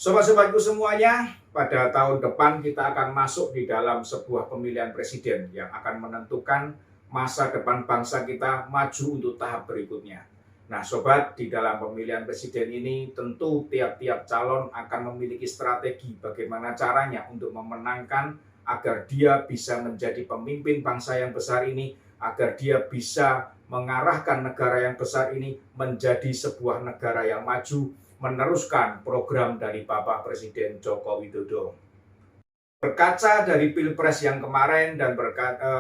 Sobat-sobatku semuanya, pada tahun depan kita akan masuk di dalam sebuah pemilihan presiden yang akan menentukan masa depan bangsa kita maju untuk tahap berikutnya. Nah, sobat, di dalam pemilihan presiden ini tentu tiap-tiap calon akan memiliki strategi bagaimana caranya untuk memenangkan agar dia bisa menjadi pemimpin bangsa yang besar ini, agar dia bisa mengarahkan negara yang besar ini menjadi sebuah negara yang maju, meneruskan program dari Bapak Presiden Joko Widodo. Berkaca dari Pilpres yang kemarin dan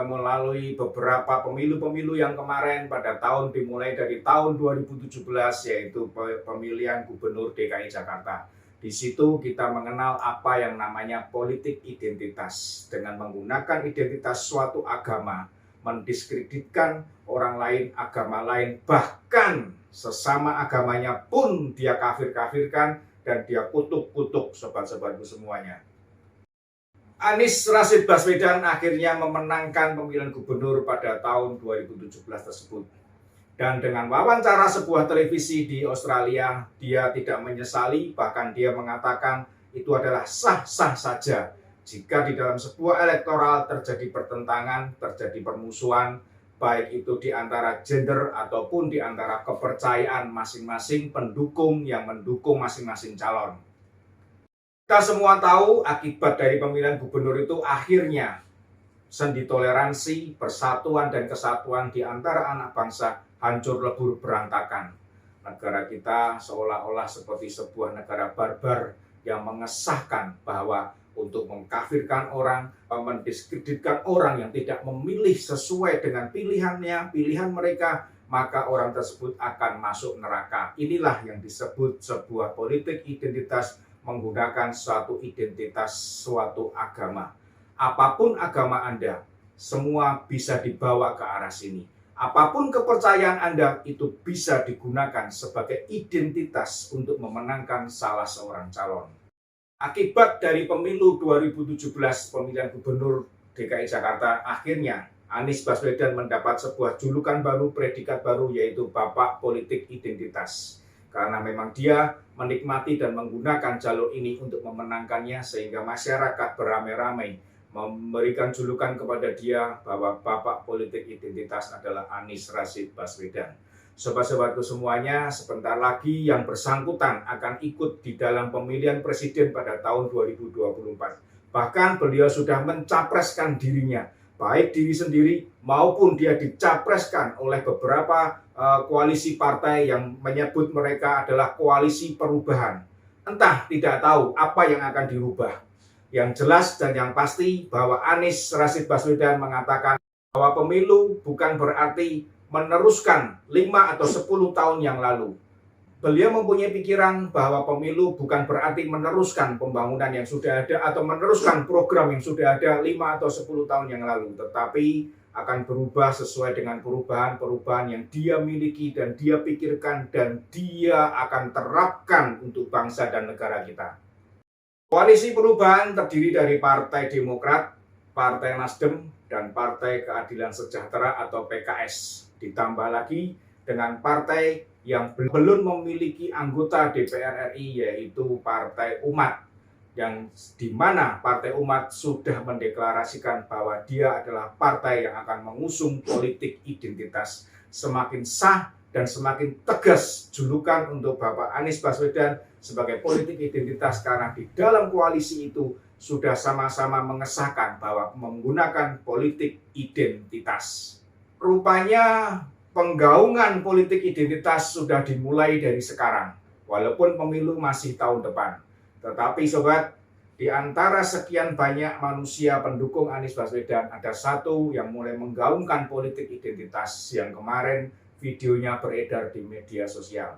melalui beberapa pemilu-pemilu yang kemarin pada dimulai dari tahun 2017, yaitu pemilihan Gubernur DKI Jakarta. Di situ kita mengenal apa yang namanya politik identitas dengan menggunakan identitas suatu agama, mendiskreditkan orang lain, agama lain, bahkan sesama agamanya pun dia kafir-kafirkan dan dia kutuk-kutuk, sobat-sobatku semuanya. Anies Rashid Baswedan akhirnya memenangkan pemilihan gubernur pada tahun 2017 tersebut. Dan dengan wawancara sebuah televisi di Australia, dia tidak menyesali, bahkan dia mengatakan itu adalah sah-sah saja jika di dalam sebuah elektoral terjadi pertentangan, terjadi permusuhan, baik itu di antara gender ataupun di antara kepercayaan masing-masing pendukung yang mendukung masing-masing calon. Kita semua tahu akibat dari pemilihan gubernur itu akhirnya sendi toleransi, persatuan dan kesatuan di antara anak bangsa hancur lebur berantakan. Negara kita seolah-olah seperti sebuah negara barbar yang mengesahkan bahwa untuk mengkafirkan orang, mendiskreditkan orang yang tidak memilih sesuai dengan pilihan mereka, maka orang tersebut akan masuk neraka. Inilah yang disebut sebuah politik identitas, menggunakan suatu identitas, suatu agama. Apapun agama Anda, semua bisa dibawa ke arah sini. Apapun kepercayaan Anda, itu bisa digunakan sebagai identitas untuk memenangkan salah seorang calon. Akibat dari pemilu 2017, pemilihan gubernur DKI Jakarta, akhirnya Anies Baswedan mendapat sebuah julukan baru, predikat baru, yaitu Bapak Politik Identitas. Karena memang dia menikmati dan menggunakan jalur ini untuk memenangkannya, sehingga masyarakat beramai-ramai memberikan julukan kepada dia bahwa Bapak Politik Identitas adalah Anies Rashid Baswedan. Sobat-sobatku semuanya, sebentar lagi yang bersangkutan akan ikut di dalam pemilihan presiden pada tahun 2024. Bahkan beliau sudah mencapreskan dirinya, baik diri sendiri maupun dia dicapreskan oleh beberapa koalisi partai yang menyebut mereka adalah koalisi perubahan. Entah, tidak tahu apa yang akan dirubah. Yang jelas dan yang pasti bahwa Anies Rashid Baswedan mengatakan bahwa pemilu bukan berarti meneruskan 5 atau 10 tahun yang lalu. Beliau mempunyai pikiran bahwa pemilu bukan berarti meneruskan pembangunan yang sudah ada atau meneruskan program yang sudah ada 5 atau 10 tahun yang lalu, tetapi akan berubah sesuai dengan perubahan-perubahan yang dia miliki dan dia pikirkan dan dia akan terapkan untuk bangsa dan negara kita. Koalisi perubahan terdiri dari Partai Demokrat, Partai Nasdem, dan Partai Keadilan Sejahtera atau PKS. Ditambah lagi dengan partai yang belum memiliki anggota DPR RI, yaitu Partai Umat, yang dimana Partai Umat sudah mendeklarasikan bahwa dia adalah partai yang akan mengusung politik identitas. Semakin sah dan semakin tegas julukan untuk Bapak Anies Baswedan sebagai politik identitas, karena di dalam koalisi itu sudah sama-sama mengesahkan bahwa menggunakan politik identitas. Rupanya penggaungan politik identitas sudah dimulai dari sekarang, walaupun pemilu masih tahun depan. Tetapi sobat, di antara sekian banyak manusia pendukung Anies Baswedan, ada satu yang mulai menggaungkan politik identitas yang kemarin videonya beredar di media sosial.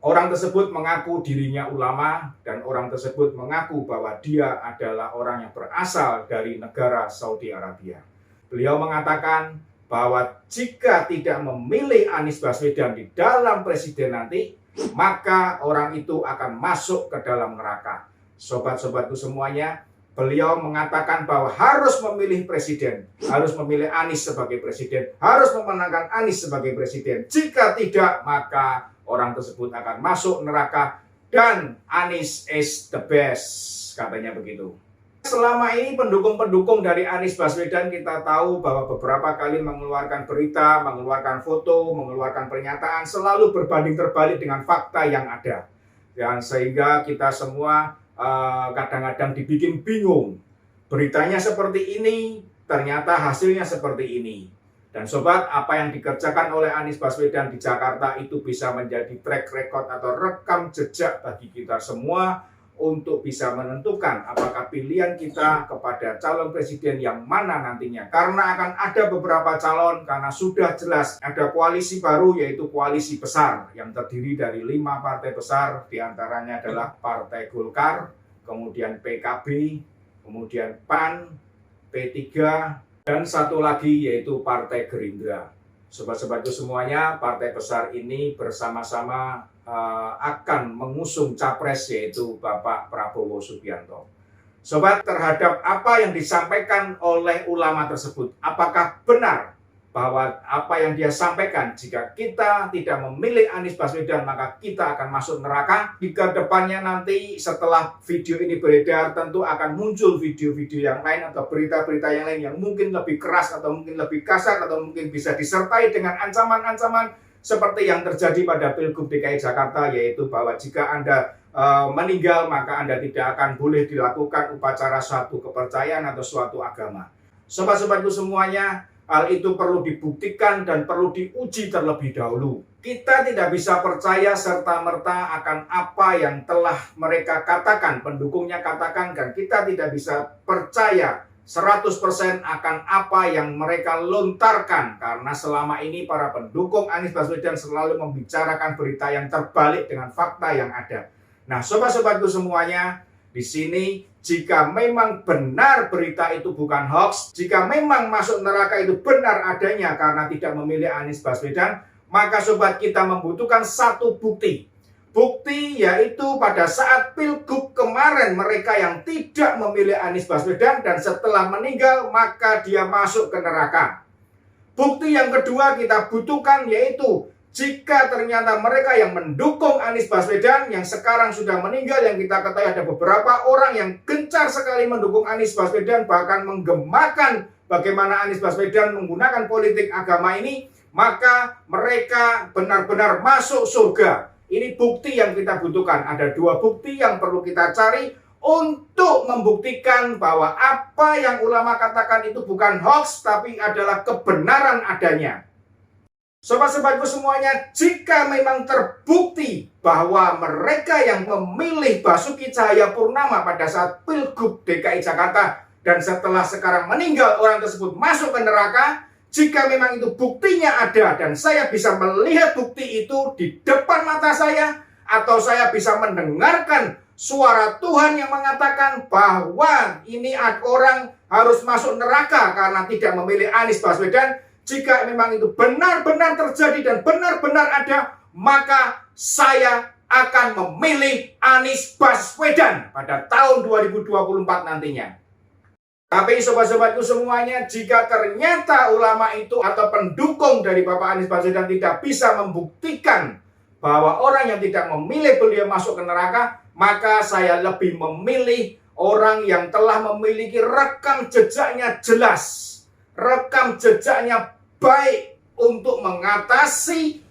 Orang tersebut mengaku dirinya ulama dan orang tersebut mengaku bahwa dia adalah orang yang berasal dari negara Saudi Arabia. Beliau mengatakan bahwa jika tidak memilih Anies Baswedan di dalam presiden nanti, maka orang itu akan masuk ke dalam neraka. Sobat-sobatku semuanya, beliau mengatakan bahwa harus memilih presiden, harus memilih Anies sebagai presiden, harus memenangkan Anies sebagai presiden. Jika tidak, maka orang tersebut akan masuk neraka dan Anies is the best, katanya begitu. Selama ini pendukung-pendukung dari Anies Baswedan kita tahu bahwa beberapa kali mengeluarkan berita, mengeluarkan foto, mengeluarkan pernyataan selalu berbanding terbalik dengan fakta yang ada. Dan sehingga kita semua kadang-kadang dibikin bingung. Beritanya seperti ini, ternyata hasilnya seperti ini. Dan sobat, apa yang dikerjakan oleh Anies Baswedan di Jakarta itu bisa menjadi track record atau rekam jejak bagi kita semua untuk bisa menentukan apakah pilihan kita kepada calon presiden yang mana nantinya. Karena akan ada beberapa calon, karena sudah jelas ada koalisi baru, yaitu koalisi besar yang terdiri dari 5 partai besar, diantaranya adalah Partai Golkar, kemudian PKB, kemudian PAN, P3, dan satu lagi yaitu Partai Gerindra. Sobat-sobatku semuanya, partai besar ini bersama-sama akan mengusung capres yaitu Bapak Prabowo Subianto. Sobat, terhadap apa yang disampaikan oleh ulama tersebut, apakah benar bahwa apa yang dia sampaikan, jika kita tidak memilih Anies Baswedan maka kita akan masuk neraka? Jika depannya nanti setelah video ini beredar tentu akan muncul video-video yang lain atau berita-berita yang lain yang mungkin lebih keras atau mungkin lebih kasar atau mungkin bisa disertai dengan ancaman-ancaman seperti yang terjadi pada Pilgub DKI Jakarta, yaitu bahwa jika Anda meninggal maka Anda tidak akan boleh dilakukan upacara suatu kepercayaan atau suatu agama. Sobat-sobatku semuanya, hal itu perlu dibuktikan dan perlu diuji terlebih dahulu. Kita tidak bisa percaya serta-merta akan apa yang telah mereka katakan, pendukungnya katakan, dan kita tidak bisa percaya 100% akan apa yang mereka lontarkan. Karena selama ini para pendukung Anies Baswedan selalu membicarakan berita yang terbalik dengan fakta yang ada. Nah, sobat-sobatku semuanya, di sini jika memang benar berita itu bukan hoax, jika memang masuk neraka itu benar adanya karena tidak memilih Anies Baswedan, maka sobat kita membutuhkan satu bukti. Bukti yaitu pada saat Pilgub kemarin mereka yang tidak memilih Anies Baswedan dan setelah meninggal maka dia masuk ke neraka. Bukti yang kedua kita butuhkan yaitu jika ternyata mereka yang mendukung Anies Baswedan yang sekarang sudah meninggal, yang kita ketahui ada beberapa orang yang gencar sekali mendukung Anies Baswedan, bahkan menggemakan bagaimana Anies Baswedan menggunakan politik agama ini, maka mereka benar-benar masuk surga. Ini bukti yang kita butuhkan. Ada 2 bukti yang perlu kita cari untuk membuktikan bahwa apa yang ulama katakan itu bukan hoax, tapi adalah kebenaran adanya. Sobat-sobatku semuanya, jika memang terbukti bahwa mereka yang memilih Basuki Cahayapurnama pada saat Pilgub DKI Jakarta dan setelah sekarang meninggal orang tersebut masuk ke neraka, jika memang itu buktinya ada dan saya bisa melihat bukti itu di depan mata saya, atau saya bisa mendengarkan suara Tuhan yang mengatakan bahwa ini orang harus masuk neraka karena tidak memilih Anies Baswedan, jika memang itu benar-benar terjadi dan benar-benar ada, maka saya akan memilih Anies Baswedan pada tahun 2024 nantinya. Tapi sobat-sobatku semuanya, jika ternyata ulama itu atau pendukung dari Bapak Anies Baswedan tidak bisa membuktikan bahwa orang yang tidak memilih beliau masuk ke neraka, maka saya lebih memilih orang yang telah memiliki rekam jejaknya jelas, rekam jejaknya baik untuk mengatasi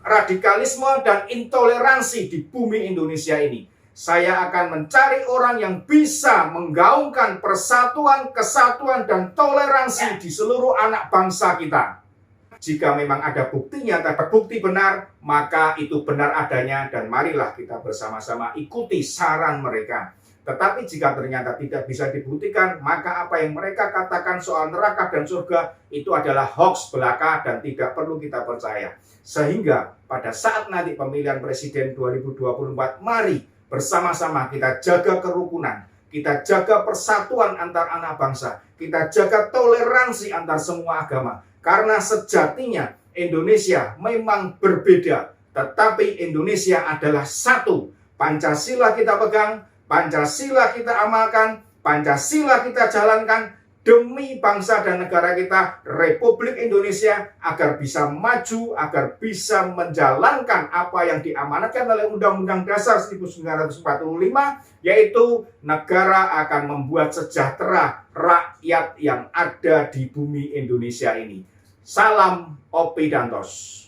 radikalisme dan intoleransi di bumi Indonesia ini. Saya akan mencari orang yang bisa menggaungkan persatuan, kesatuan, dan toleransi di seluruh anak bangsa kita. Jika memang ada buktinya, terbukti benar, maka itu benar adanya dan marilah kita bersama-sama ikuti saran mereka. Tetapi jika ternyata tidak bisa dibuktikan, maka apa yang mereka katakan soal neraka dan surga itu adalah hoax belaka dan tidak perlu kita percaya. Sehingga pada saat nanti pemilihan presiden 2024, mari bersama-sama kita jaga kerukunan, kita jaga persatuan antar anak bangsa, kita jaga toleransi antar semua agama. Karena sejatinya Indonesia memang berbeda, tetapi Indonesia adalah satu. Pancasila kita pegang, Pancasila kita amalkan, Pancasila kita jalankan, demi bangsa dan negara kita, Republik Indonesia, agar bisa maju, agar bisa menjalankan apa yang diamanatkan oleh Undang-Undang Dasar 1945, yaitu negara akan membuat sejahtera rakyat yang ada di bumi Indonesia ini. Salam Opi Dantos.